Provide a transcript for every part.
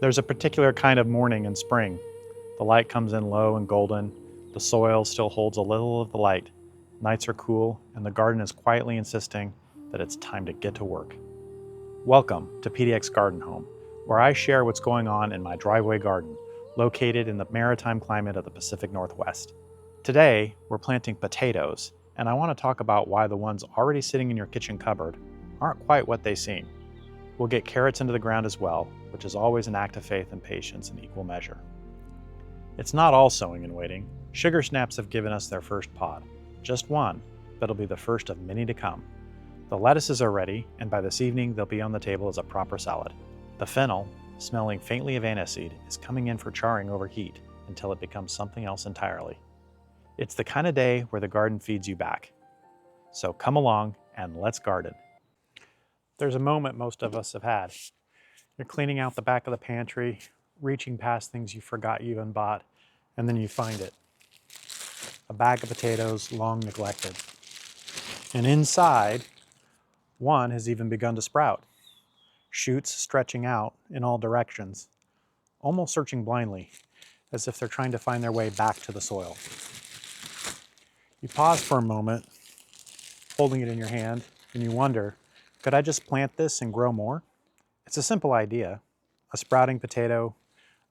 There's a particular kind of morning in spring. The light comes in low and golden, the soil still holds a little of the light, nights are cool, and the garden is quietly insisting that it's time to get to work. Welcome to PDX Garden Home, where I share what's going on in my driveway garden, located in the maritime climate of the Pacific Northwest. Today, we're planting potatoes, and I want to talk about why the ones already sitting in your kitchen cupboard aren't quite what they seem. We'll get carrots into the ground as well, which is always an act of faith and patience in equal measure. It's not all sowing and waiting. Sugar snaps have given us their first pod. Just one, but it'll be the first of many to come. The lettuces are ready, and by this evening they'll be on the table as a proper salad. The fennel, smelling faintly of aniseed, is coming in for charring over heat until it becomes something else entirely. It's the kind of day where the garden feeds you back. So come along and let's garden. There's a moment most of us have had. You're cleaning out the back of the pantry, reaching past things you forgot you even bought, and then you find it. A bag of potatoes long neglected. And inside, one has even begun to sprout. Shoots stretching out in all directions, almost searching blindly, as if they're trying to find their way back to the soil. You pause for a moment, holding it in your hand, and you wonder, could I just plant this and grow more? It's a simple idea. A sprouting potato,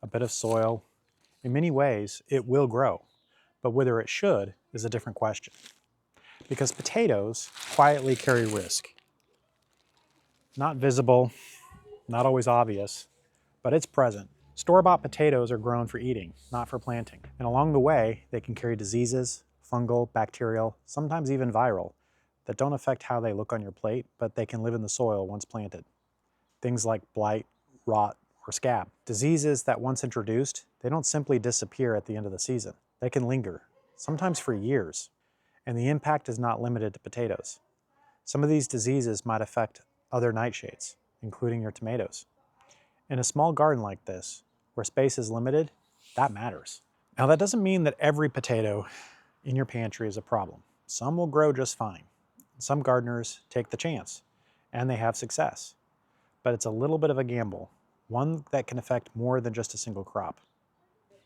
a bit of soil. In many ways, it will grow, but whether it should is a different question. Because potatoes quietly carry risk. Not visible, not always obvious, but it's present. Store-bought potatoes are grown for eating, not for planting. And along the way, they can carry diseases, fungal, bacterial, sometimes even viral, that don't affect how they look on your plate, but they can live in the soil once planted. Things like blight, rot, or scab. Diseases that once introduced, they don't simply disappear at the end of the season. They can linger, sometimes for years, and the impact is not limited to potatoes. Some of these diseases might affect other nightshades, including your tomatoes. In a small garden like this, where space is limited, that matters. Now that doesn't mean that every potato in your pantry is a problem. Some will grow just fine. Some gardeners take the chance, and they have success. But it's a little bit of a gamble, one that can affect more than just a single crop.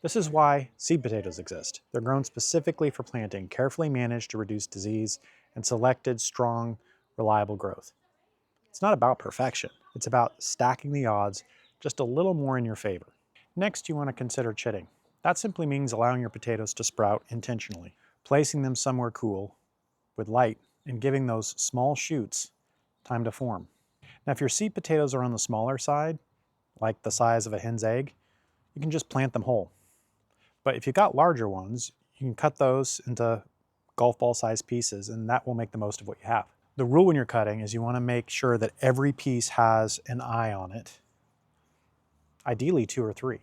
This is why seed potatoes exist. They're grown specifically for planting, carefully managed to reduce disease, and selected strong, reliable growth. It's not about perfection. It's about stacking the odds just a little more in your favor. Next, you want to consider chitting. That simply means allowing your potatoes to sprout intentionally, placing them somewhere cool with light and giving those small shoots time to form. Now, if your seed potatoes are on the smaller side, like the size of a hen's egg, you can just plant them whole. But if you've got larger ones, you can cut those into golf ball sized pieces, and that will make the most of what you have. The rule when you're cutting is you want to make sure that every piece has an eye on it, ideally 2 or 3.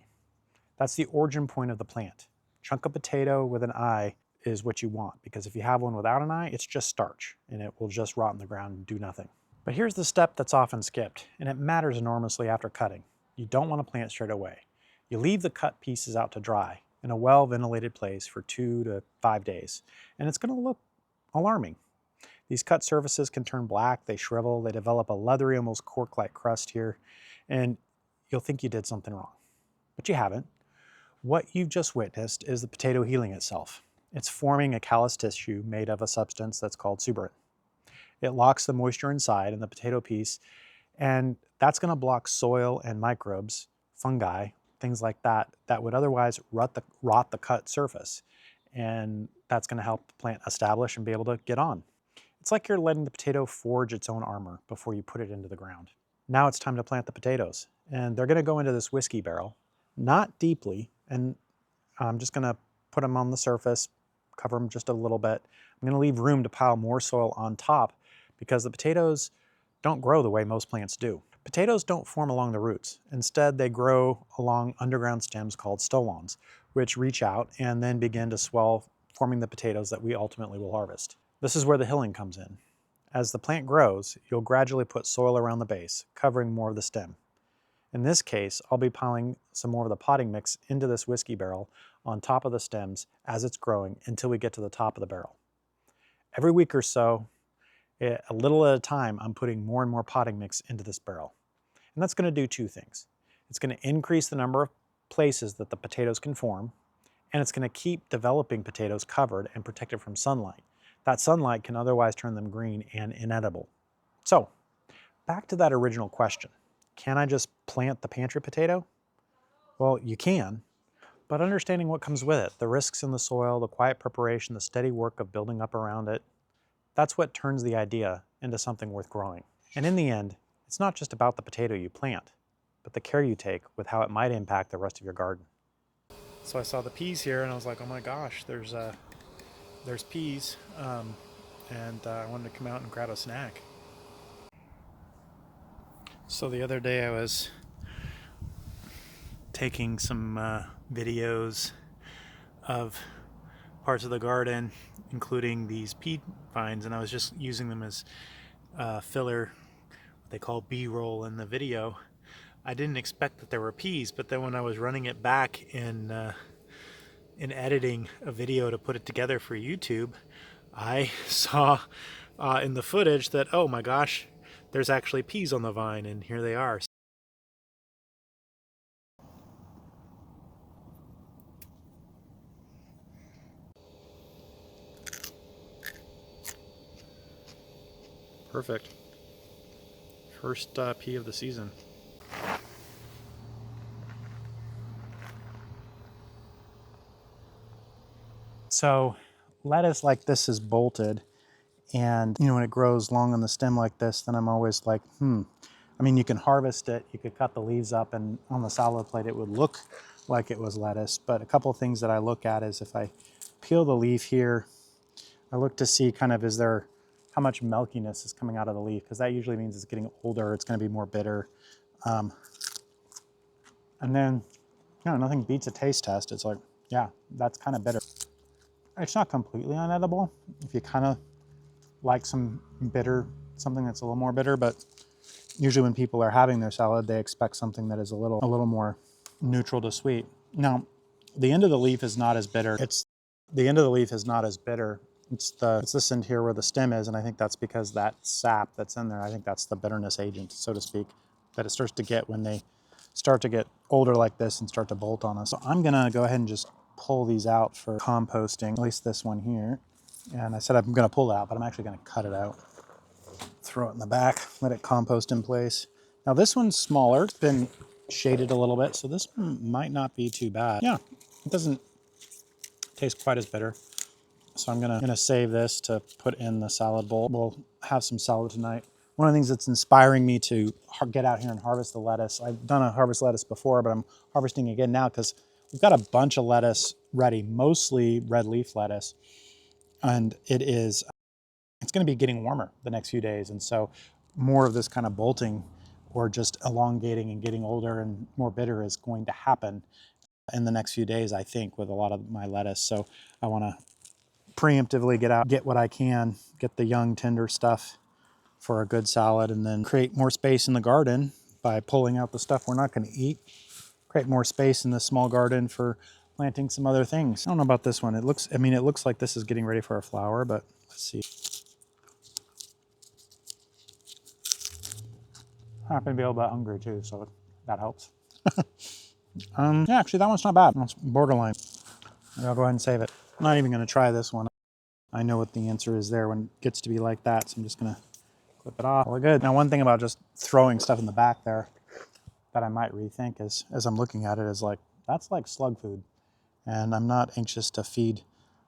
That's the origin point of the plant. Chunk of potato with an eye is what you want, because if you have one without an eye, it's just starch, and it will just rot in the ground and do nothing. But here's the step that's often skipped, and it matters enormously after cutting. You don't want to plant straight away. You leave the cut pieces out to dry in a well-ventilated place for 2 to 5 days, and it's going to look alarming. These cut surfaces can turn black, they shrivel, they develop a leathery, almost cork-like crust here, and you'll think you did something wrong. But you haven't. What you've just witnessed is the potato healing itself. It's forming a callus tissue made of a substance that's called suberin. It locks the moisture inside in the potato piece, and that's going to block soil and microbes, fungi, things like that, that would otherwise rot the cut surface. And that's going to help the plant establish and be able to get on. It's like you're letting the potato forge its own armor before you put it into the ground. Now it's time to plant the potatoes, and they're going to go into this whiskey barrel, not deeply, and I'm just going to put them on the surface, cover them just a little bit. I'm going to leave room to pile more soil on top because the potatoes don't grow the way most plants do. Potatoes don't form along the roots. Instead, they grow along underground stems called stolons, which reach out and then begin to swell, forming the potatoes that we ultimately will harvest. This is where the hilling comes in. As the plant grows, you'll gradually put soil around the base, covering more of the stem. In this case, I'll be piling some more of the potting mix into this whiskey barrel on top of the stems as it's growing until we get to the top of the barrel. Every week or so, a little at a time, I'm putting more and more potting mix into this barrel. And that's going to do 2 things. It's going to increase the number of places that the potatoes can form, and it's going to keep developing potatoes covered and protected from sunlight. That sunlight can otherwise turn them green and inedible. So, back to that original question. Can I just plant the pantry potato? Well, you can, but understanding what comes with it, the risks in the soil, the quiet preparation, the steady work of building up around it, that's what turns the idea into something worth growing. And in the end, it's not just about the potato you plant, but the care you take with how it might impact the rest of your garden. So I saw the peas here and I was like, oh my gosh, there's peas, and I wanted to come out and grab a snack. So the other day I was taking some videos of parts of the garden, including these pea vines, and I was just using them as filler, what they call B-roll in the video. I didn't expect that there were peas, but then when I was running it back in editing a video to put it together for YouTube, I saw in the footage that, oh my gosh, there's actually peas on the vine, and here they are. Perfect. First pea of the season. So lettuce like this is bolted, and when it grows long on the stem like this, then I'm always like, I mean, you can harvest it, you could cut the leaves up, and on the salad plate it would look like it was lettuce. But a couple of things that I look at is if I peel the leaf here, I look to see kind of how much milkiness is coming out of the leaf, because that usually means it's getting older, it's going to be more bitter. And then, nothing beats a taste test. It's like, yeah, that's kind of bitter. It's not completely unedible if you kind of like something that's a little more bitter, but usually when people are having their salad, they expect something that is a little more neutral to sweet. Now, the end of the leaf is not as bitter. It's this end here where the stem is, and I think that's because that sap that's in there, I think that's the bitterness agent, so to speak, that it starts to get when they start to get older like this and start to bolt on us. So I'm gonna go ahead and just pull these out for composting, at least this one here. And I said I'm gonna pull it out, but I'm actually gonna cut it out. Throw it in the back, let it compost in place. Now this one's smaller, it's been shaded a little bit, so this one might not be too bad. Yeah, it doesn't taste quite as bitter. So I'm gonna save this to put in the salad bowl. We'll have some salad tonight. One of the things that's inspiring me to get out here and harvest the lettuce, I've done a harvest lettuce before, but I'm harvesting again now because we've got a bunch of lettuce ready, mostly red leaf lettuce. And it's gonna be getting warmer the next few days. And so more of this kind of bolting or just elongating and getting older and more bitter is going to happen in the next few days, I think, with a lot of my lettuce. So I wanna preemptively get what I can, get the young tender stuff for a good salad, and then create more space in the garden by pulling out the stuff we're not going to eat. Create more space in the small garden for planting some other things. I don't know about this one. It looks like this is getting ready for a flower, but let's see. I happen to be a little bit hungry too, so that helps. Yeah, actually that one's not bad. It's borderline. I'll go ahead and save it. I'm not even going to try this one. I know what the answer is there when it gets to be like that, so I'm just going to clip it off. We're good. Now, one thing about just throwing stuff in the back there that I might rethink is, as I'm looking at it, is like, that's like slug food. And I'm not anxious to feed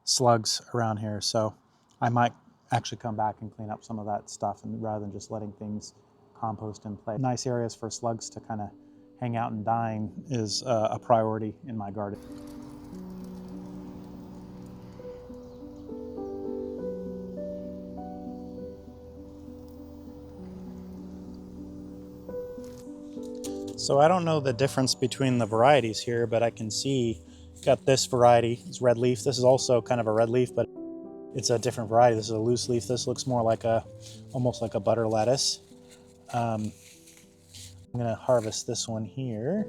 slugs around here, so I might actually come back and clean up some of that stuff, and rather than just letting things compost in place. Nice areas for slugs to kind of hang out and dine is a priority in my garden. So I don't know the difference between the varieties here, but I can see got this variety, it's red leaf. This is also kind of a red leaf, but it's a different variety. This is a loose leaf. This looks more like almost like a butter lettuce. I'm gonna harvest this one here.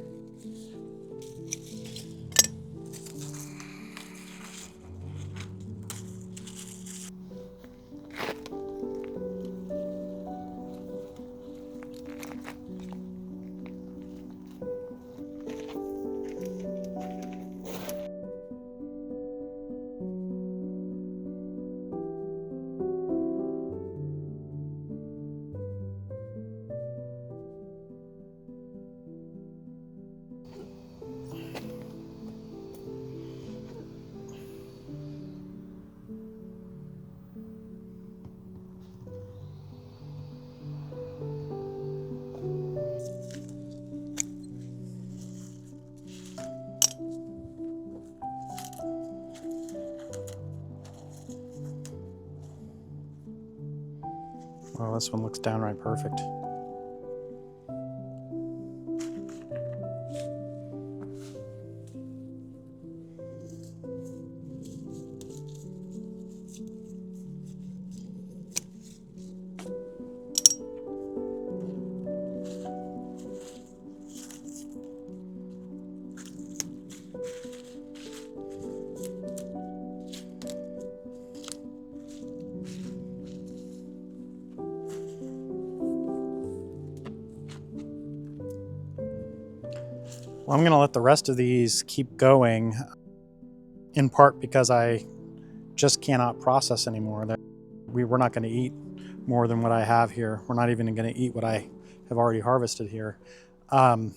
Well, this one looks downright perfect. Well, I'm going to let the rest of these keep going, in part because I just cannot process anymore. We're not going to eat more than what I have here. We're not even going to eat what I have already harvested here. But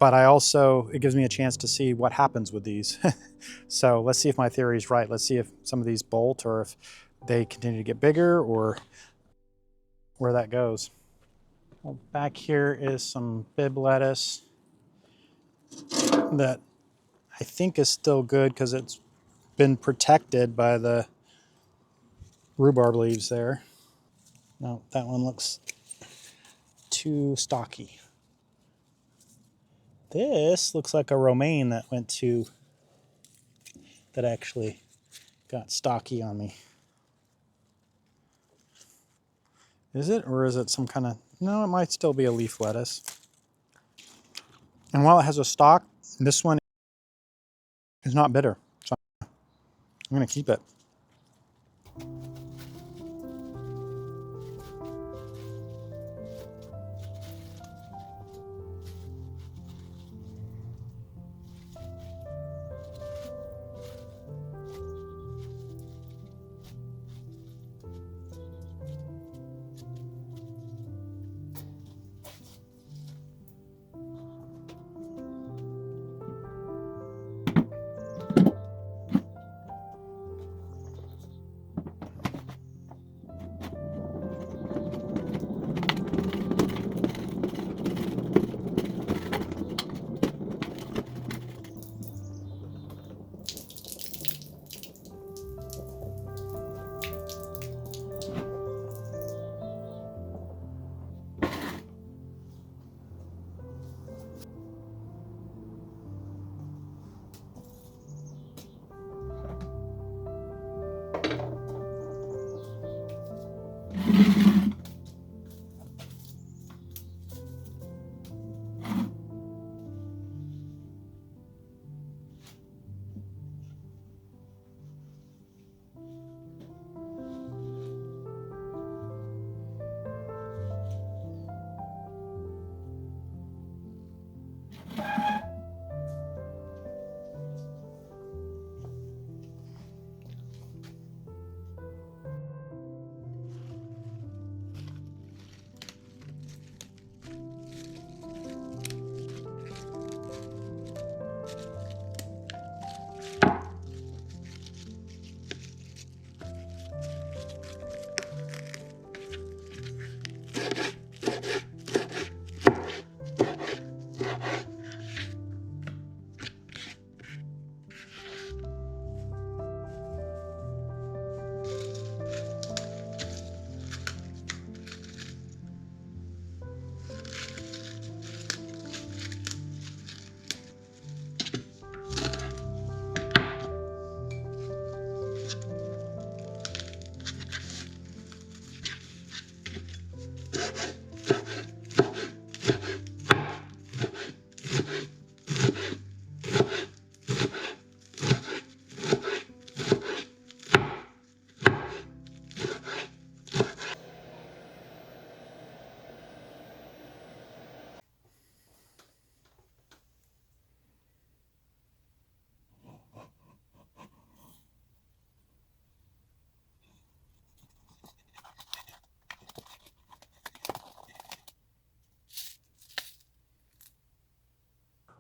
it gives me a chance to see what happens with these. So let's see if my theory is right. Let's see if some of these bolt or if they continue to get bigger or where that goes. Well, back here is some Bib lettuce that I think is still good because it's been protected by the rhubarb leaves there. No, that one looks too stocky. This looks like a romaine that actually got stocky on me. Is it, or is it some kind of, no, it might still be a leaf lettuce. And while it has a stalk, this one is not bitter, so I'm gonna keep it.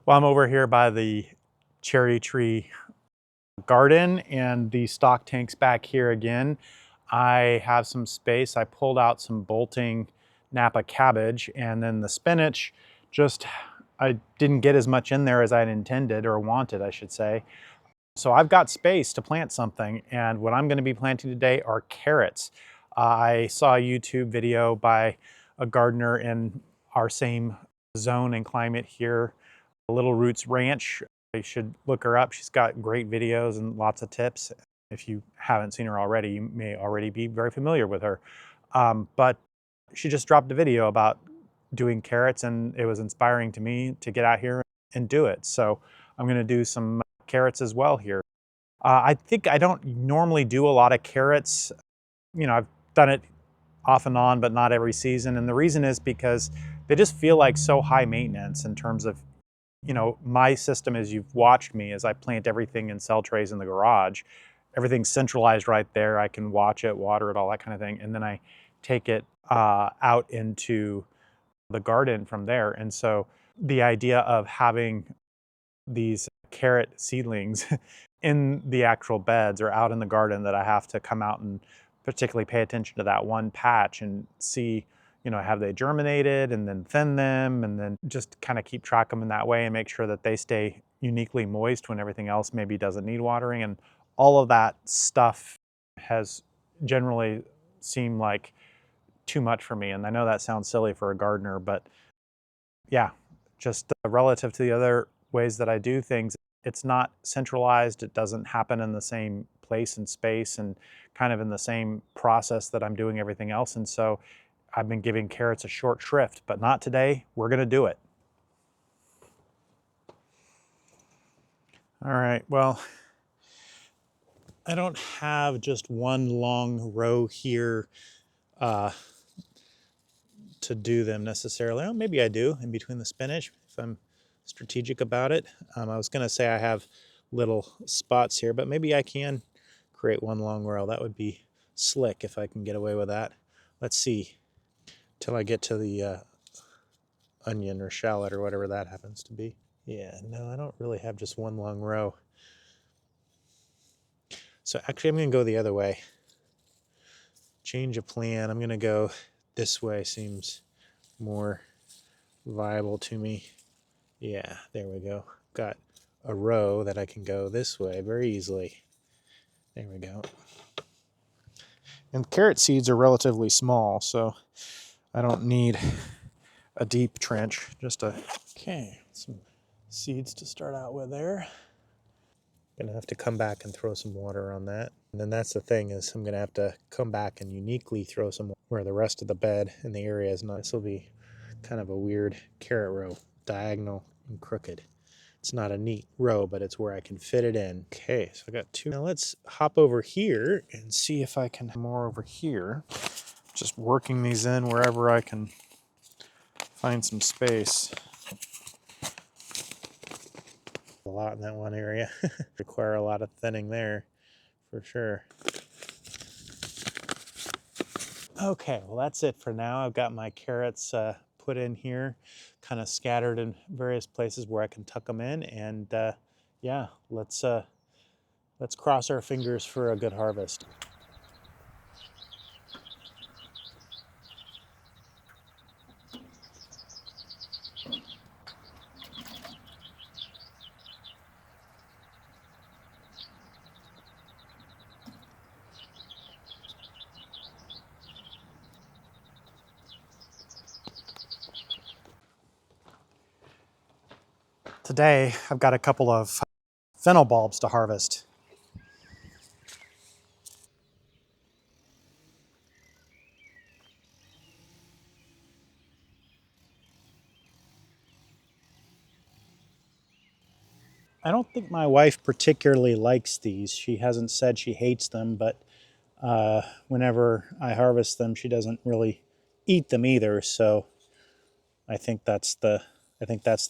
Well, I'm over here by the cherry tree garden and the stock tanks back here again. I have some space. I pulled out some bolting Napa cabbage, and then the spinach, I didn't get as much in there as I'd intended, or wanted, I should say. So I've got space to plant something, and what I'm going to be planting today are carrots. I saw a YouTube video by a gardener in our same zone and climate here, Little Roots Ranch. You should look her up. She's got great videos and lots of tips. If you haven't seen her already, you may already be very familiar with her. But she just dropped a video about doing carrots, and it was inspiring to me to get out here and do it. So I'm going to do some carrots as well here. I think I don't normally do a lot of carrots. You know, I've done it off and on, but not every season. And the reason is because they just feel like so high maintenance in terms of, you know, my system, as you've watched me, as I plant everything in cell trays in the garage. Everything's centralized right there. I can watch it, water it, all that kind of thing. And then I take it out into the garden from there. And so the idea of having these carrot seedlings in the actual beds or out in the garden that I have to come out and particularly pay attention to that one patch and see, you know, have they germinated, and then thin them, and then just kind of keep track of them in that way and make sure that they stay uniquely moist when everything else maybe doesn't need watering. And all of that stuff has generally seemed like too much for me. And I know that sounds silly for a gardener, but yeah, just relative to the other ways that I do things, it's not centralized. It doesn't happen in the same place and space and kind of in the same process that I'm doing everything else. And so I've been giving carrots a short shrift, but not today. We're going to do it. All right, well, I don't have just one long row here to do them necessarily. Oh, maybe I do in between the spinach if I'm strategic about it. I was going to say I have little spots here, but maybe I can create one long row. That would be slick if I can get away with that. Let's see till I get to the onion or shallot or whatever that happens to be. Yeah, no, I don't really have just one long row. So actually I'm going to go the other way. Change of plan. I'm going to go this way. Seems more viable to me. Yeah, there we go. Got a row that I can go this way very easily. There we go. And carrot seeds are relatively small, so I don't need a deep trench. Just a, okay, some seeds to start out with there. Gonna have to come back and throw some water on that. And then that's the thing, is I'm gonna have to come back and uniquely throw some where the rest of the bed and the area is not. This will be kind of a weird carrot row, diagonal and crooked. It's not a neat row, but it's where I can fit it in. Okay, so I got two. Now let's hop over here and see if I can have more over here. Just working these in wherever I can find some space. A lot in that one area. Require a lot of thinning there for sure. Okay, well that's it for now. I've got my carrots put in here, kind of scattered in various places where I can tuck them in, and yeah, let's cross our fingers for a good harvest. Today, I've got a couple of fennel bulbs to harvest. I don't think my wife particularly likes these. She hasn't said she hates them, but whenever I harvest them, she doesn't really eat them either. So I think that's the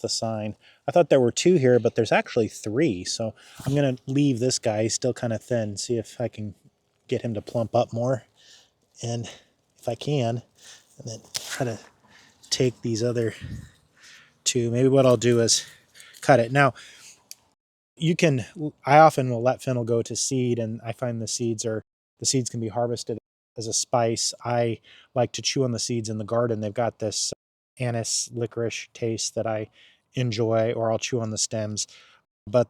sign. I thought there were two here, but there's actually three. So I'm gonna leave this guy. He's still kind of thin. See if I can get him to plump up more, and if I can, and then try to take these other two. Maybe what I'll do is cut it. Now, I often will let fennel go to seed, and I find the seeds can be harvested as a spice. I like to chew on the seeds in the garden. They've got this anise licorice taste that I enjoy, or I'll chew on the stems. But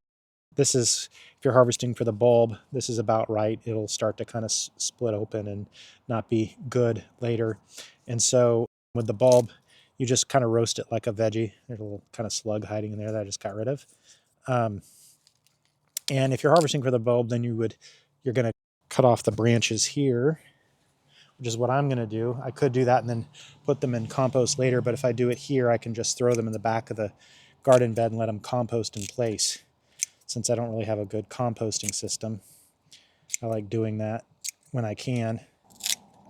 This is, if you're harvesting for the bulb, this is about right. It'll start to kind of split open and not be good later. And so with the bulb, you just kind of roast it like a veggie. There's a little kind of slug hiding in there that I just got rid of. And if you're harvesting for the bulb, then you're going to cut off the branches here, which is what I'm going to do. I could do that and then put them in compost later, but if I do it here, I can just throw them in the back of the garden bed and let them compost in place. Since I don't really have a good composting system, I like doing that when I can.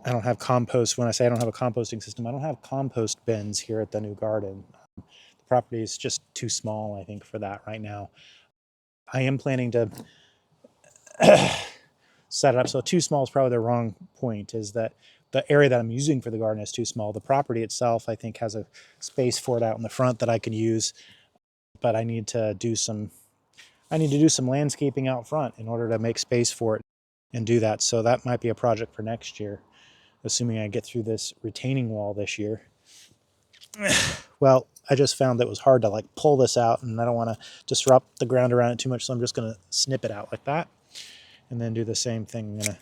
I don't have compost. When I say I don't have a composting system, I don't have compost bins here at the new garden. The property is just too small, I think, for that right now. I am planning to set it up. So too small is probably the wrong point, is that the area that I'm using for the garden is too small. The property itself, I think, has a space for it out in the front that I could use, but I need to do some landscaping out front in order to make space for it and do that. So that might be a project for next year, assuming I get through this retaining wall this year. Well, I just found that it was hard to like pull this out, and I don't want to disrupt the ground around it too much, so I'm just going to snip it out like that and then do the same thing. I'm going to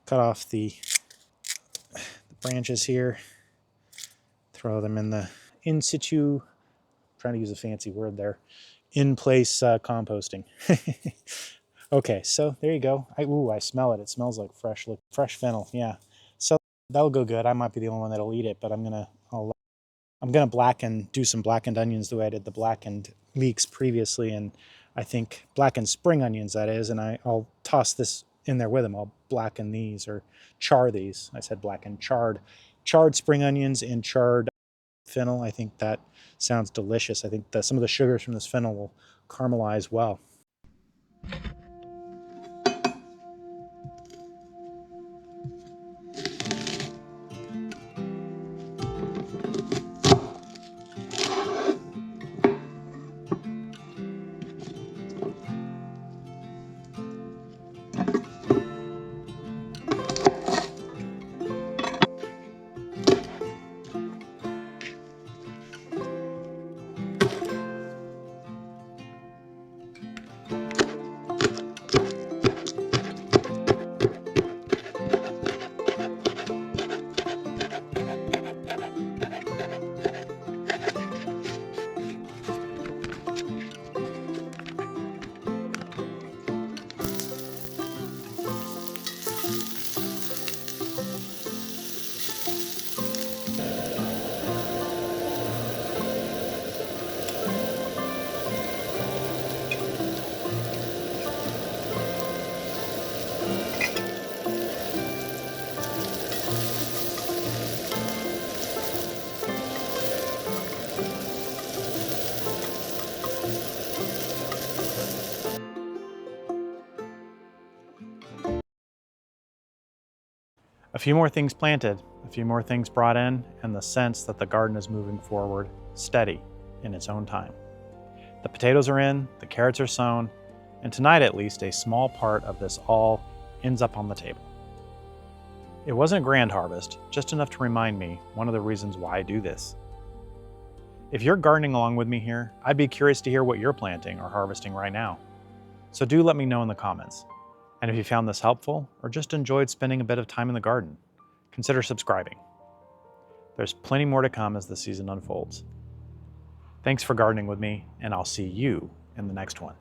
cut off the branches here, throw them in the in situ, trying to use a fancy word there, in place composting. Okay, so there you go. I smell it. It smells like fresh fennel. Yeah, so that'll go good. I might be the only one that'll eat it, but I'm gonna do some blackened onions the way I did the blackened leeks previously, and I think blackened spring onions, that is, and I'll toss this in there with them. I'll blacken these or char these. I said blackened, charred spring onions and charred fennel. I think that sounds delicious. I think that some of the sugars from this fennel will caramelize well. A few more things planted, a few more things brought in, and the sense that the garden is moving forward, steady, in its own time. The potatoes are in, the carrots are sown, and tonight at least a small part of this all ends up on the table. It wasn't a grand harvest, just enough to remind me one of the reasons why I do this. If you're gardening along with me here, I'd be curious to hear what you're planting or harvesting right now. So do let me know in the comments. And if you found this helpful or just enjoyed spending a bit of time in the garden, consider subscribing. There's plenty more to come as the season unfolds. Thanks for gardening with me, and I'll see you in the next one.